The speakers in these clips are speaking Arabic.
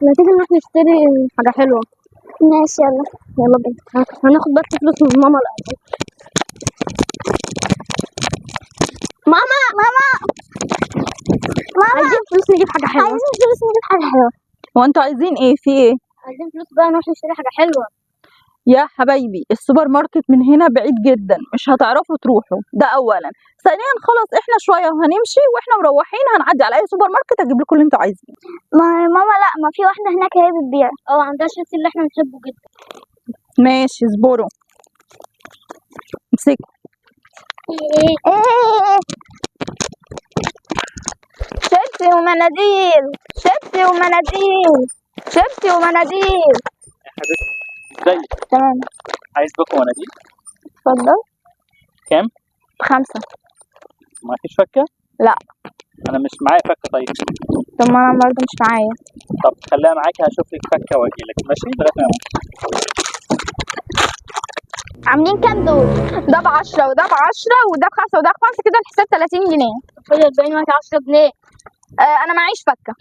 ما تيجي نروح نشتري حاجة حلوة. ماشي يلا. يلا بينا. هناخد بس فلوس من ماما الأول. ماما عايزين فلوس نجيب حاجة حلوة. هو انتوا عايزين ايه؟ في ايه؟ عايزين فلوس بقى نروح نشتري حاجة حلوة. يا حبايبي السوبر ماركت من هنا بعيد جدا، مش هتعرفوا تروحوا، ده اولا. ثانيا خلاص احنا شويه وهنمشي، واحنا مروحين هنعدي على اي سوبر ماركت اجيب لكم اللي انتوا عايزينه. ماما لا، ما في واحدة هناك هي بتبيع. عندها الشيبسي اللي احنا بنحبه جدا. ماشي اصبروا. امسكوا. شيبسي ومناديل. شيبسي ومناديل. شيبسي ومناديل. يا حبيبتي ازيك؟ تمام. عايز بكم مناديل؟ اتفضل. كام؟ 5. معكيش فكة؟ لا. أنا مش معايا فكة. طيب طب ما انا برضه مش معايا. طب خليها معاكي، هشوف لك فكة وأجيلك. ماشي لغاية ما أموت. عاملين كام دول؟ ده ب10 وده ب10 وده ب5 وده ب5، كده الحساب 30 جنيه. فاضل الباقي معاك 10 جنيه. انا معيش فكه.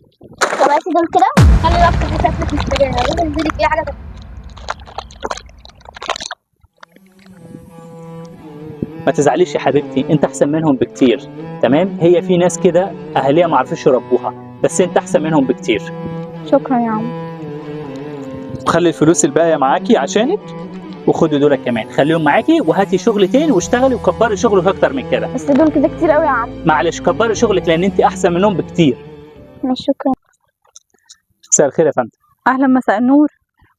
طب هاتي دول كده. خلي رفض دي شكلك مشتريها. روح انزلي ايه حاجة تانية. ما تزعليش يا حبيبتي، أنت أحسن منهم بكتير. تمام؟ هي في ناس كده أهاليها ما عرفوش يربوها، بس أنت أحسن منهم بكتير. شكرا يا عم. خلي الفلوس الباقية معاكي عشانك، وخدي دول كمان خليهم معاكي، وهاتي شغل تاني واشتغلي وكبري شغلك أكتر من كده. بس دول كده كتير قوي يا عم. معلش كبري شغلك لأن أنت أحسن منهم بكتير. ماشي شكرا. مساء الخير يا فندم. اهلا، مساء النور.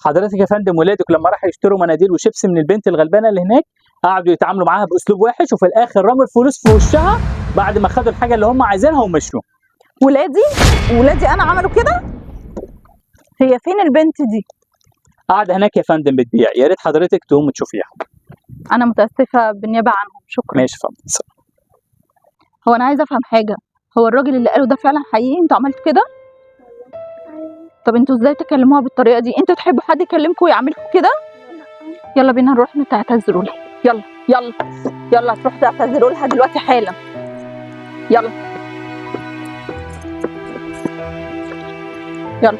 حضرتك يا فندم ولادك لما راحوا يشتروا مناديل وشيبسي من البنت الغلبانه اللي هناك، قعدوا يتعاملوا معاها باسلوب وحش، وفي الاخر رموا الفلوس في وشها بعد ما خدوا الحاجه اللي هم عايزينها ومشوا. ولادي انا عملوا كده؟ هي فين البنت دي؟ قاعده هناك يا فندم بتبيع، يا ريت حضرتك تقوم تشوفيها. انا متاسفه بالنيابه عنهم. شكرا. ماشي يا فندم. هو انا عايزه افهم حاجه، هو الراجل اللي قاله ده فعلا حقيقي؟ انتوا عملتوا كده؟ طب انتوا ازاي تكلموها بالطريقه دي؟ انتوا تحبوا حد يكلمكم ويعملكم كده؟ يلا بينا نروح تعتذروا لها. يلا يلا يلا، تروحوا تعتذروا لها دلوقتي حالا. يلا يلا.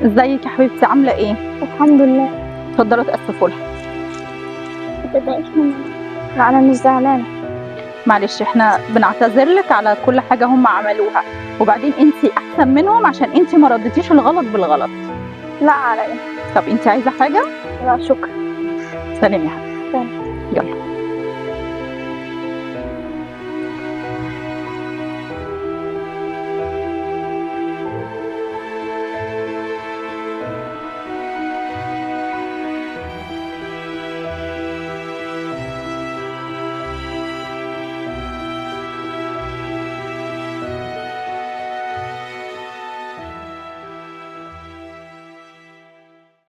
ازيك يا حبيبتي، عامله ايه؟ الحمد لله. اتفضلوا تاسفوا لها. ما تضايقش مني. لا انا مش زعلانه. معلش احنا بنعتذر لك على كل حاجه هم عملوها، وبعدين انت احسن منهم عشان انت ما رديتيش الغلط بالغلط. لا على ايه. طب انت عايزه حاجه؟ لا شكرا. سلام يا حبيبتي. سلام. يلا.